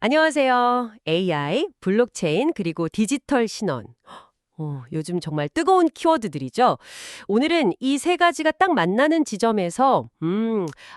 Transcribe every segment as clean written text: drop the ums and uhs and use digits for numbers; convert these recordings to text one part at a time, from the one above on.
안녕하세요. AI, 블록체인, 그리고 디지털 신원. 요즘 정말 뜨거운 키워드들이죠. 오늘은 이 세 가지가 딱 만나는 지점에서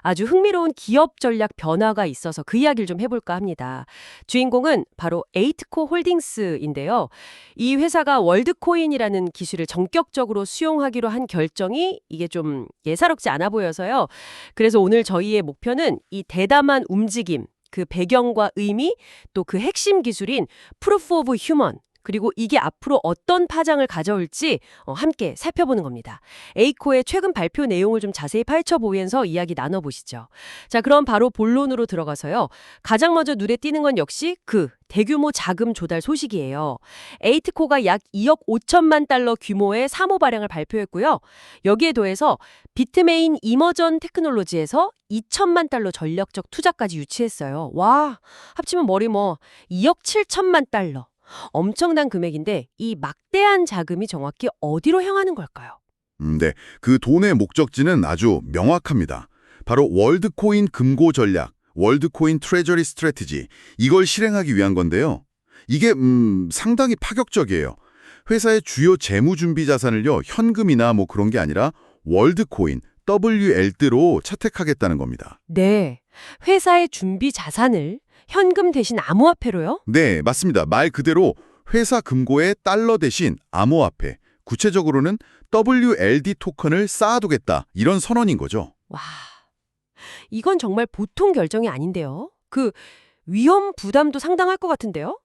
아주 흥미로운 기업 전략 변화가 있어서 그 이야기를 좀 해볼까 합니다. 주인공은 바로 에이트코 홀딩스인데요. 이 회사가 월드코인이라는 기술을 전격적으로 수용하기로 한 결정이 이게 좀 예사롭지 않아 보여서요. 그래서 오늘 저희의 목표는 이 대담한 움직임, 그 배경과 의미, 또 그 핵심 기술인 프루프 오브 휴먼, 그리고 이게 앞으로 어떤 파장을 가져올지 함께 살펴보는 겁니다. 에이코의 최근 발표 내용을 좀 자세히 파헤쳐보면서 이야기 나눠보시죠. 자, 그럼 바로 본론으로 들어가서요. 가장 먼저 눈에 띄는 건 역시 그 대규모 자금 조달 소식이에요. 에이트코가 약 2억 5천만 달러 규모의 사모 발행을 발표했고요. 여기에 더해서 비트메인 이머전 테크놀로지에서 2천만 달러 전략적 투자까지 유치했어요. 와, 합치면 머리 2억 7천만 달러. 엄청난 금액인데 이 막대한 자금이 정확히 어디로 향하는 걸까요? 네, 그 돈의 목적지는 아주 명확합니다. 바로 월드코인 금고 전략, 월드코인 트레저리 스트래티지, 이걸 실행하기 위한 건데요. 이게 상당히 파격적이에요. 회사의 주요 재무 준비 자산을요, 현금이나 그런 게 아니라 월드코인, WLD로 채택하겠다는 겁니다. 네, 회사의 준비 자산을 현금 대신 암호화폐로요? 네, 맞습니다. 말 그대로 회사 금고에 달러 대신 암호화폐, 구체적으로는 WLD 토큰을 쌓아두겠다, 이런 선언인 거죠. 와, 이건 정말 보통 결정이 아닌데요. 그 위험 부담도 상당할 것 같은데요?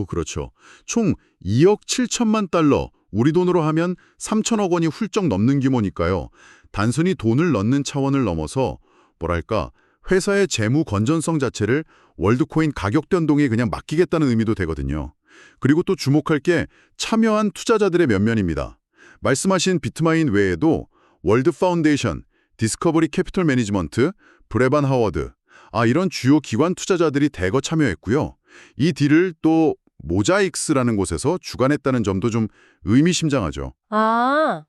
그렇죠. 총 2억 7천만 달러, 우리 돈으로 하면 3천억 원이 훌쩍 넘는 규모니까요. 단순히 돈을 넣는 차원을 넘어서 뭐랄까, 회사의 재무 건전성 자체를 월드코인 가격 변동에 그냥 맡기겠다는 의미도 되거든요. 그리고 또 주목할 게 참여한 투자자들의 면면입니다. 말씀하신 비트마인 외에도 월드 파운데이션, 디스커버리 캐피털 매니지먼트, 브레반 하워드, 이런 주요 기관 투자자들이 대거 참여했고요. 이 딜을 또 모자익스라는 곳에서 주관했다는 점도 좀 의미심장하죠. 아,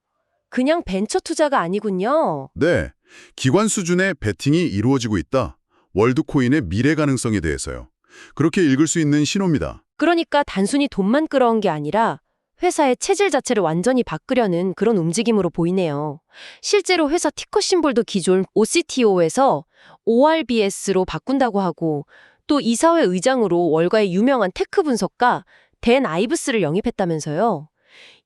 그냥 벤처 투자가 아니군요. 네, 기관 수준의 베팅이 이루어지고 있다. 월드코인의 미래 가능성에 대해서요. 그렇게 읽을 수 있는 신호입니다. 그러니까 단순히 돈만 끌어온 게 아니라 회사의 체질 자체를 완전히 바꾸려는 그런 움직임으로 보이네요. 실제로 회사 티커 심볼도 기존 OCTO에서 ORBS로 바꾼다고 하고 또 이사회 의장으로 월가의 유명한 테크 분석가 댄 아이브스를 영입했다면서요.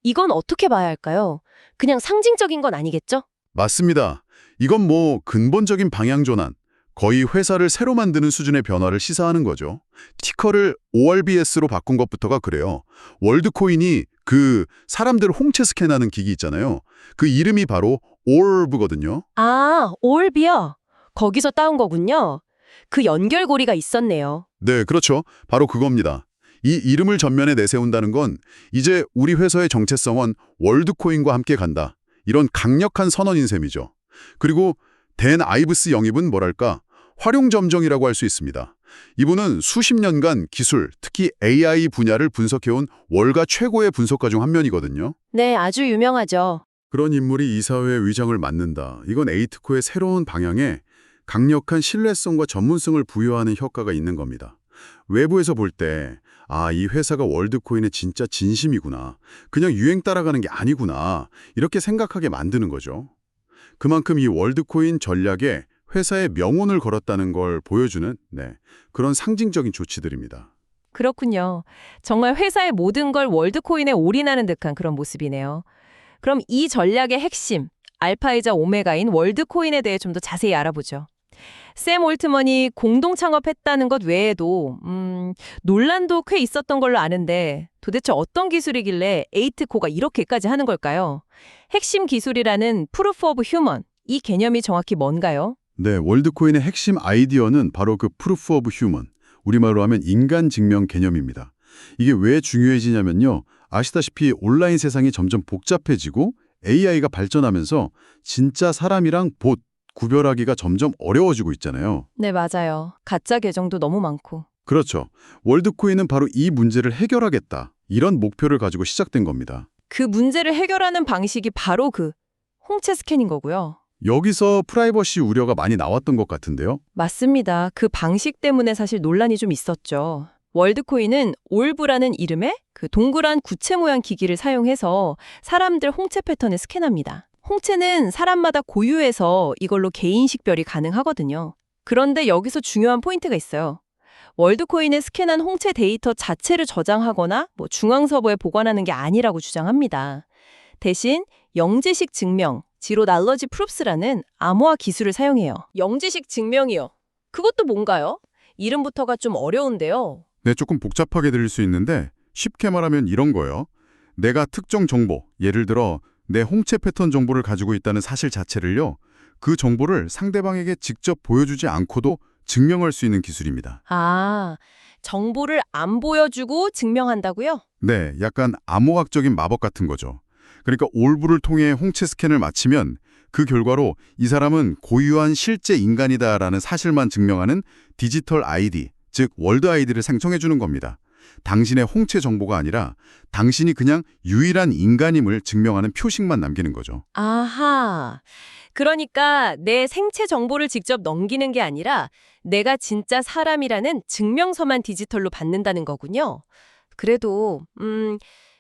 이건 어떻게 봐야 할까요? 그냥 상징적인 건 아니겠죠? 맞습니다. 이건 근본적인 방향 전환, 거의 회사를 새로 만드는 수준의 변화를 시사하는 거죠. 티커를 ORBS로 바꾼 것부터가 그래요. 월드코인이 그 사람들 홍채 스캔하는 기기 있잖아요. 그 이름이 바로 오rb거든요. 아, 올비어. 거기서 따온 거군요. 그 연결고리가 있었네요. 네, 그렇죠. 바로 그겁니다. 이 이름을 전면에 내세운다는 건 이제 우리 회사의 정체성은 월드코인과 함께 간다. 이런 강력한 선언인 셈이죠. 그리고 댄 아이브스 영입은 뭐랄까 활용점정이라고 할 수 있습니다. 이분은 수십 년간 기술, 특히 AI 분야를 분석해온 월가 최고의 분석가 중 한 명이거든요. 네, 아주 유명하죠. 그런 인물이 이사회 의장을 맡는다. 이건 에이트코의 새로운 방향에 강력한 신뢰성과 전문성을 부여하는 효과가 있는 겁니다. 외부에서 볼 때 이 회사가 월드코인의 진짜 진심이구나. 그냥 유행 따라가는 게 아니구나. 이렇게 생각하게 만드는 거죠. 그만큼 이 월드코인 전략에 회사의 명운을 걸었다는 걸 보여주는 그런 상징적인 조치들입니다. 그렇군요. 정말 회사의 모든 걸 월드코인에 올인하는 듯한 그런 모습이네요. 그럼 이 전략의 핵심, 알파이자 오메가인 월드코인에 대해 좀 더 자세히 알아보죠. 샘 올트먼이 공동 창업했다는 것 외에도 논란도 꽤 있었던 걸로 아는데 도대체 어떤 기술이길래 에이트코가 이렇게까지 하는 걸까요? 핵심 기술이라는 프루프 오브 휴먼, 이 개념이 정확히 뭔가요? 네, 월드코인의 핵심 아이디어는 바로 그 프루프 오브 휴먼, 우리말로 하면 인간 증명 개념입니다. 이게 왜 중요해지냐면요. 아시다시피 온라인 세상이 점점 복잡해지고 AI가 발전하면서 진짜 사람이랑 봇, 구별하기가 점점 어려워지고 있잖아요. 네, 맞아요. 가짜 계정도 너무 많고. 그렇죠. 월드코인은 바로 이 문제를 해결하겠다. 이런 목표를 가지고 시작된 겁니다. 그 문제를 해결하는 방식이 바로 그 홍채 스캔인 거고요. 여기서 프라이버시 우려가 많이 나왔던 것 같은데요. 맞습니다. 그 방식 때문에 사실 논란이 좀 있었죠. 월드코인은 올브라는 이름의 그 동그란 구체 모양 기기를 사용해서 사람들 홍채 패턴을 스캔합니다. 홍채는 사람마다 고유해서 이걸로 개인 식별이 가능하거든요. 그런데 여기서 중요한 포인트가 있어요. 월드코인에 스캔한 홍채 데이터 자체를 저장하거나 중앙 서버에 보관하는 게 아니라고 주장합니다. 대신 영지식 증명, 지로 날러지 프룹스라는 암호화 기술을 사용해요. 영지식 증명이요. 그것도 뭔가요? 이름부터가 좀 어려운데요. 네, 조금 복잡하게 들릴 수 있는데 쉽게 말하면 이런 거예요. 내가 특정 정보, 예를 들어 내 홍채 패턴 정보를 가지고 있다는 사실 자체를요. 그 정보를 상대방에게 직접 보여주지 않고도 증명할 수 있는 기술입니다. 아, 정보를 안 보여주고 증명한다고요? 네, 약간 암호학적인 마법 같은 거죠. 그러니까 올부를 통해 홍채 스캔을 마치면 그 결과로 이 사람은 고유한 실제 인간이다라는 사실만 증명하는 디지털 아이디, 즉 월드 아이디를 생성해 주는 겁니다. 당신의 홍채 정보가 아니라 당신이 그냥 유일한 인간임을 증명하는 표식만 남기는 거죠. 아하. 그러니까 내 생체 정보를 직접 넘기는 게 아니라 내가 진짜 사람이라는 증명서만 디지털로 받는다는 거군요. 그래도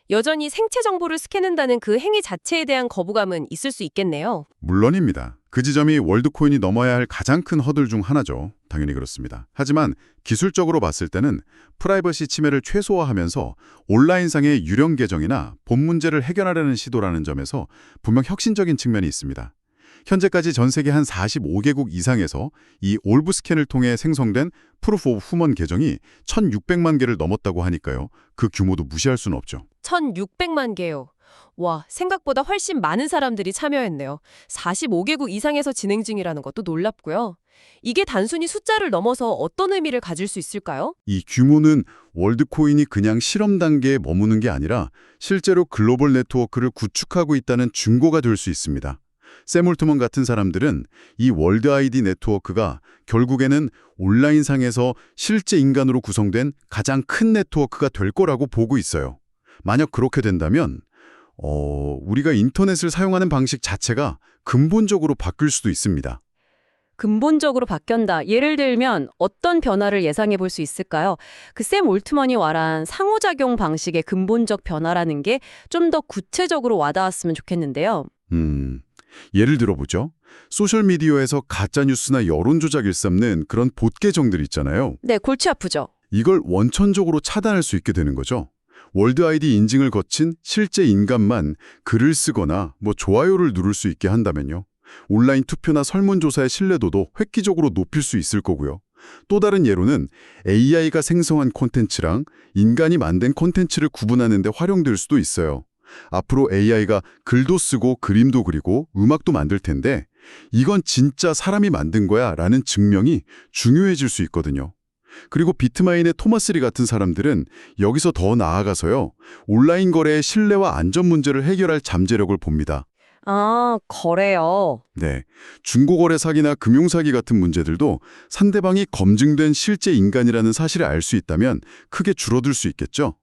여전히 생체 정보를 스캔한다는 그 행위 자체에 대한 거부감은 있을 수 있겠네요. 물론입니다. 그 지점이 월드코인이 넘어야 할 가장 큰 허들 중 하나죠. 당연히 그렇습니다. 하지만 기술적으로 봤을 때는 프라이버시 침해를 최소화하면서 온라인상의 유령 계정이나 본 문제를 해결하려는 시도라는 점에서 분명 혁신적인 측면이 있습니다. 현재까지 전 세계 한 45개국 이상에서 이 올브 스캔을 통해 생성된 프루프 오브 후먼 계정이 1,600만 개를 넘었다고 하니까요. 그 규모도 무시할 수는 없죠. 1,600만 개요. 와, 생각보다 훨씬 많은 사람들이 참여했네요. 45개국 이상에서 진행 중이라는 것도 놀랍고요. 이게 단순히 숫자를 넘어서 어떤 의미를 가질 수 있을까요? 이 규모는 월드코인이 그냥 실험 단계에 머무는 게 아니라 실제로 글로벌 네트워크를 구축하고 있다는 증거가 될 수 있습니다. 샘 올트먼 같은 사람들은 이 월드 아이디 네트워크가 결국에는 온라인상에서 실제 인간으로 구성된 가장 큰 네트워크가 될 거라고 보고 있어요. 만약 그렇게 된다면 우리가 인터넷을 사용하는 방식 자체가 근본적으로 바뀔 수도 있습니다. 근본적으로 바뀐다. 예를 들면 어떤 변화를 예상해 볼 수 있을까요? 그 샘 올트먼이 말한 상호작용 방식의 근본적 변화라는 게 좀 더 구체적으로 와닿았으면 좋겠는데요. 예를 들어보죠. 소셜미디어에서 가짜뉴스나 여론조작 일삼는 그런 봇 계정들 있잖아요. 네, 골치 아프죠. 이걸 원천적으로 차단할 수 있게 되는 거죠. 월드 아이디 인증을 거친 실제 인간만 글을 쓰거나 좋아요를 누를 수 있게 한다면요. 온라인 투표나 설문조사의 신뢰도도 획기적으로 높일 수 있을 거고요. 또 다른 예로는 AI가 생성한 콘텐츠랑 인간이 만든 콘텐츠를 구분하는 데 활용될 수도 있어요. 앞으로 AI가 글도 쓰고 그림도 그리고 음악도 만들 텐데 이건 진짜 사람이 만든 거야 라는 증명이 중요해질 수 있거든요. 그리고 비트마인의 토마스 리 같은 사람들은 여기서 더 나아가서요. 온라인 거래의 신뢰와 안전 문제를 해결할 잠재력을 봅니다. 아, 거래요. 네, 중고거래 사기나 금융사기 같은 문제들도 상대방이 검증된 실제 인간이라는 사실을 알 수 있다면 크게 줄어들 수 있겠죠.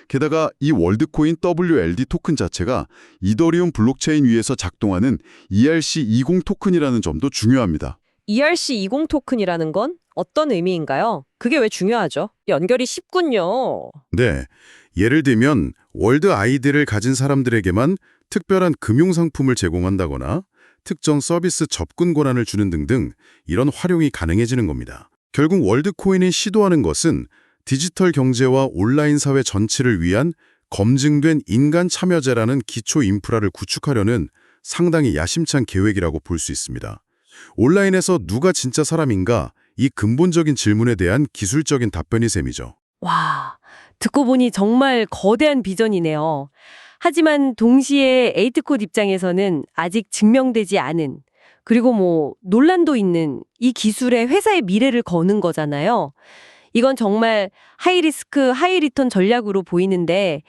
게다가 이 월드코인 WLD 토큰 자체가 이더리움 블록체인 위에서 작동하는 ERC20 토큰이라는 점도 중요합니다. ERC20 토큰이라는 건 어떤 의미인가요? 그게 왜 중요하죠? 연결이 쉽군요. 네, 예를 들면 월드 아이디를 가진 사람들에게만 특별한 금융상품을 제공한다거나 특정 서비스 접근 권한을 주는 등등 이런 활용이 가능해지는 겁니다. 결국 월드코인이 시도하는 것은 디지털 경제와 온라인 사회 전체를 위한 검증된 인간 참여제라는 기초 인프라를 구축하려는 상당히 야심찬 계획이라고 볼 수 있습니다. 온라인에서 누가 진짜 사람인가? 이 근본적인 질문에 대한 기술적인 답변이 셈이죠. 와, 듣고 보니 정말 거대한 비전이네요. 하지만 동시에 에이트콧 입장에서는 아직 증명되지 않은 그리고 논란도 있는 이 기술의 회사의 미래를 거는 거잖아요. 이건 정말 하이리스크, 하이리턴 전략으로 보이는데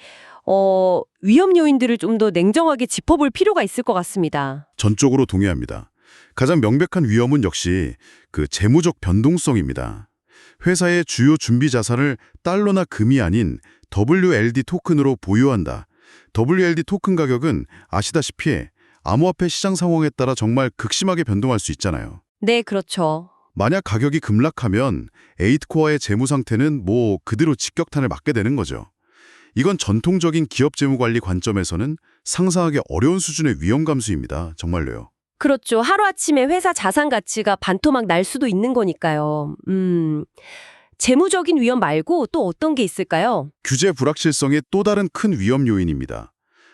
위험 요인들을 좀 더 냉정하게 짚어볼 필요가 있을 것 같습니다. 전적으로 동의합니다. 가장 명백한 위험은 역시 그 재무적 변동성입니다. 회사의 주요 준비 자산을 달러나 금이 아닌 WLD 토큰으로 보유한다. WLD 토큰 가격은 아시다시피 암호화폐 시장 상황에 따라 정말 극심하게 변동할 수 있잖아요. 네, 그렇죠. 만약 가격이 급락하면 에이트코어의 재무 상태는 뭐 그대로 직격탄을 맞게 되는 거죠. 이건 전통적인 기업 재무 관리 관점에서는 상상하기 어려운 수준의 위험 감수입니다. 정말로요. 그렇죠. 하루아침에 회사 자산 가치가 반토막 날 수도 있는 거니까요. 재무적인 위험 말고 또 어떤 게 있을까요? 규제 불확실성의 또 다른 큰 위험 요인입니다.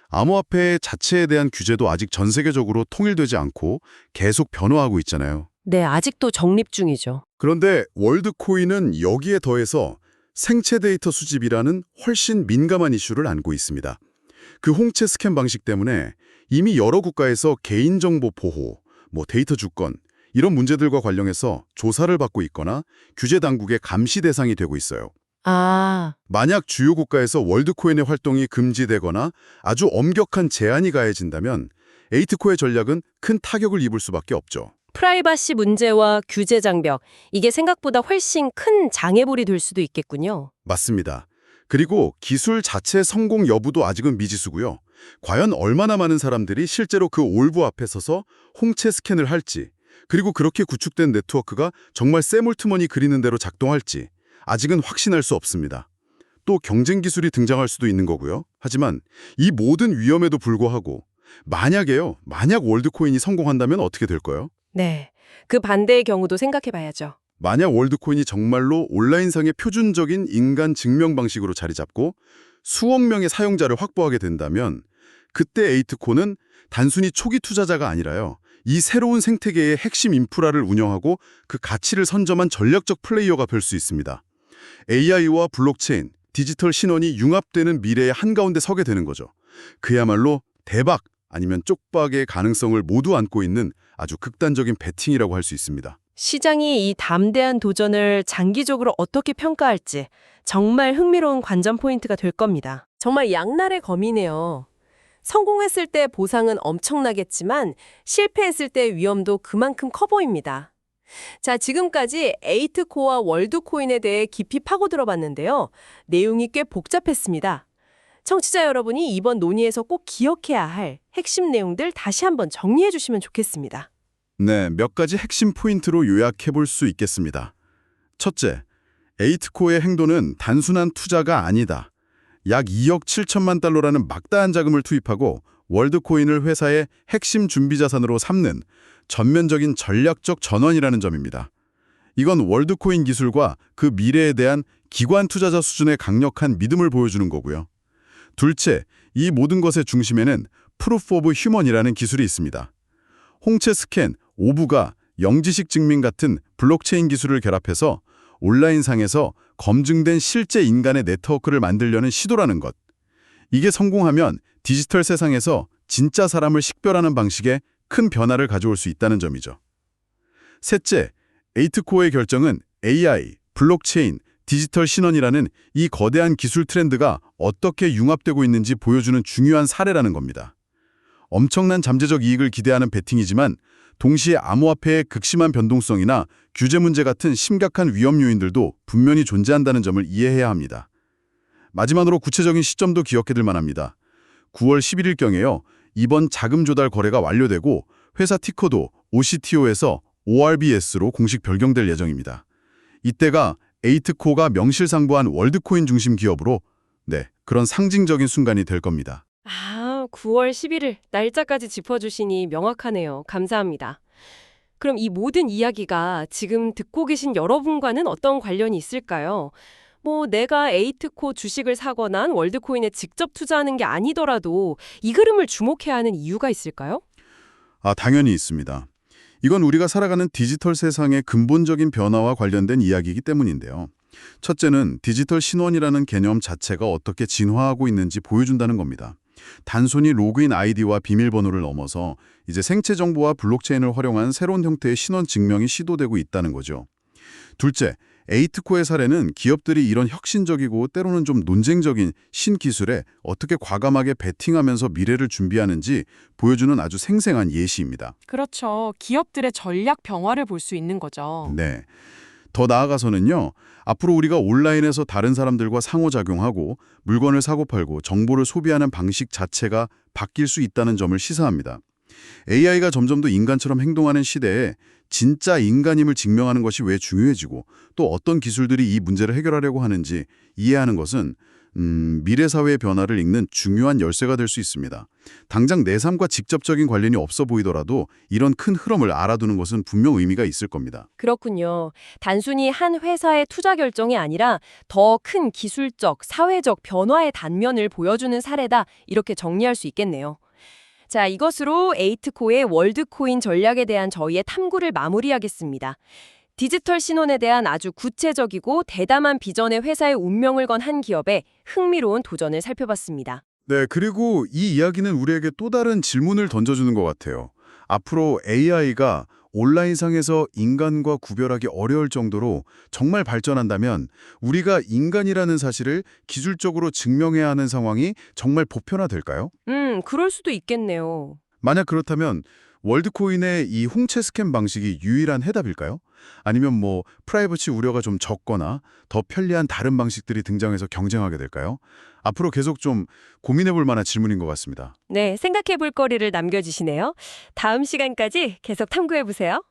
암호화폐 자체에 대한 규제도 아직 전 세계적으로 통일되지 않고 계속 변화하고 있잖아요. 네, 아직도 정립 중이죠. 그런데 월드코인은 여기에 더해서 생체 데이터 수집이라는 훨씬 민감한 이슈를 안고 있습니다. 그 홍채 스캔 방식 때문에 이미 여러 국가에서 개인정보 보호, 데이터 주권, 이런 문제들과 관련해서 조사를 받고 있거나 규제 당국의 감시 대상이 되고 있어요. 아, 만약 주요 국가에서 월드코인의 활동이 금지되거나 아주 엄격한 제한이 가해진다면 에이트코의 전략은 큰 타격을 입을 수밖에 없죠. 프라이버시 문제와 규제 장벽, 이게 생각보다 훨씬 큰 장애물이 될 수도 있겠군요. 맞습니다. 그리고 기술 자체 성공 여부도 아직은 미지수고요. 과연 얼마나 많은 사람들이 실제로 그 올부 앞에 서서 홍채 스캔을 할지, 그리고 그렇게 구축된 네트워크가 정말 세몰트머니 그리는 대로 작동할지 아직은 확신할 수 없습니다. 또 경쟁 기술이 등장할 수도 있는 거고요. 하지만 이 모든 위험에도 불구하고 만약 월드코인이 성공한다면 어떻게 될까요? 네, 그 반대의 경우도 생각해 봐야죠. 만약 월드코인이 정말로 온라인상의 표준적인 인간 증명 방식으로 자리 잡고 수억 명의 사용자를 확보하게 된다면 그때 에이트코는 단순히 초기 투자자가 아니라요. 이 새로운 생태계의 핵심 인프라를 운영하고 그 가치를 선점한 전략적 플레이어가 될 수 있습니다. AI와 블록체인, 디지털 신원이 융합되는 미래의 한가운데 서게 되는 거죠. 그야말로 대박 아니면 쪽박의 가능성을 모두 안고 있는 아주 극단적인 베팅이라고 할 수 있습니다. 시장이 이 담대한 도전을 장기적으로 어떻게 평가할지 정말 흥미로운 관전 포인트가 될 겁니다. 정말 양날의 검이네요. 성공했을 때 보상은 엄청나겠지만 실패했을 때 위험도 그만큼 커 보입니다. 자, 지금까지 에이트코어와 월드코인에 대해 깊이 파고 들어봤는데요. 내용이 꽤 복잡했습니다. 청취자 여러분이 이번 논의에서 꼭 기억해야 할 핵심 내용들 다시 한번 정리해 주시면 좋겠습니다. 네, 몇 가지 핵심 포인트로 요약해 볼 수 있겠습니다. 첫째, 에이트코의 행동은 단순한 투자가 아니다. 약 2억 7천만 달러라는 막다한 자금을 투입하고 월드코인을 회사의 핵심 준비자산으로 삼는 전면적인 전략적 전환이라는 점입니다. 이건 월드코인 기술과 그 미래에 대한 기관 투자자 수준의 강력한 믿음을 보여주는 거고요. 둘째, 이 모든 것의 중심에는 프루프 오브 휴먼이라는 기술이 있습니다. 홍채 스캔, 오부가 영지식 증명 같은 블록체인 기술을 결합해서 온라인상에서 검증된 실제 인간의 네트워크를 만들려는 시도라는 것. 이게 성공하면 디지털 세상에서 진짜 사람을 식별하는 방식에 큰 변화를 가져올 수 있다는 점이죠. 셋째, 에이트코어의 결정은 AI, 블록체인, 디지털 신원이라는 이 거대한 기술 트렌드가 어떻게 융합되고 있는지 보여주는 중요한 사례라는 겁니다. 엄청난 잠재적 이익을 기대하는 베팅이지만 동시에 암호화폐의 극심한 변동성이나 규제 문제 같은 심각한 위험 요인들도 분명히 존재한다는 점을 이해해야 합니다. 마지막으로 구체적인 시점도 기억해둘 만합니다. 9월 11일경에요. 이번 자금 조달 거래가 완료되고 회사 티커도 OCTO에서 ORBS로 공식 변경될 예정입니다. 이때가 에이트코가 명실상부한 월드코인 중심 기업으로 그런 상징적인 순간이 될 겁니다. 9월 11일 날짜까지 짚어주시니 명확하네요. 감사합니다. 그럼 이 모든 이야기가 지금 듣고 계신 여러분과는 어떤 관련이 있을까요? 내가 에이트코 주식을 사거나 월드코인에 직접 투자하는 게 아니더라도 이 흐름을 주목해야 하는 이유가 있을까요? 당연히 있습니다. 이건 우리가 살아가는 디지털 세상의 근본적인 변화와 관련된 이야기이기 때문인데요. 첫째는 디지털 신원이라는 개념 자체가 어떻게 진화하고 있는지 보여준다는 겁니다. 단순히 로그인 아이디와 비밀번호를 넘어서 이제 생체 정보와 블록체인을 활용한 새로운 형태의 신원 증명이 시도되고 있다는 거죠. 둘째, 에이트코의 사례는 기업들이 이런 혁신적이고 때로는 좀 논쟁적인 신기술에 어떻게 과감하게 베팅하면서 미래를 준비하는지 보여주는 아주 생생한 예시입니다. 그렇죠. 기업들의 전략 병화를 볼 수 있는 거죠. 네. 더 나아가서는요. 앞으로 우리가 온라인에서 다른 사람들과 상호작용하고 물건을 사고팔고 정보를 소비하는 방식 자체가 바뀔 수 있다는 점을 시사합니다. AI가 점점 더 인간처럼 행동하는 시대에 진짜 인간임을 증명하는 것이 왜 중요해지고 또 어떤 기술들이 이 문제를 해결하려고 하는지 이해하는 것은 미래 사회의 변화를 읽는 중요한 열쇠가 될 수 있습니다. 당장 내 삶과 직접적인 관련이 없어 보이더라도 이런 큰 흐름을 알아두는 것은 분명 의미가 있을 겁니다. 그렇군요. 단순히 한 회사의 투자 결정이 아니라 더 큰 기술적, 사회적 변화의 단면을 보여주는 사례다. 이렇게 정리할 수 있겠네요. 자, 이것으로 에이트코의 월드코인 전략에 대한 저희의 탐구를 마무리하겠습니다. 디지털 신원에 대한 아주 구체적이고 대담한 비전의 회사의 운명을 건 한 기업의 흥미로운 도전을 살펴봤습니다. 네, 그리고 이 이야기는 우리에게 또 다른 질문을 던져주는 것 같아요. 앞으로 AI가 온라인상에서 인간과 구별하기 어려울 정도로 정말 발전한다면 우리가 인간이라는 사실을 기술적으로 증명해야 하는 상황이 정말 보편화될까요? 그럴 수도 있겠네요. 만약 그렇다면 월드코인의 이 홍채 스캔 방식이 유일한 해답일까요? 아니면 프라이버시 우려가 좀 적거나 더 편리한 다른 방식들이 등장해서 경쟁하게 될까요? 앞으로 계속 좀 고민해 볼 만한 질문인 것 같습니다. 네, 생각해 볼 거리를 남겨주시네요. 다음 시간까지 계속 탐구해 보세요.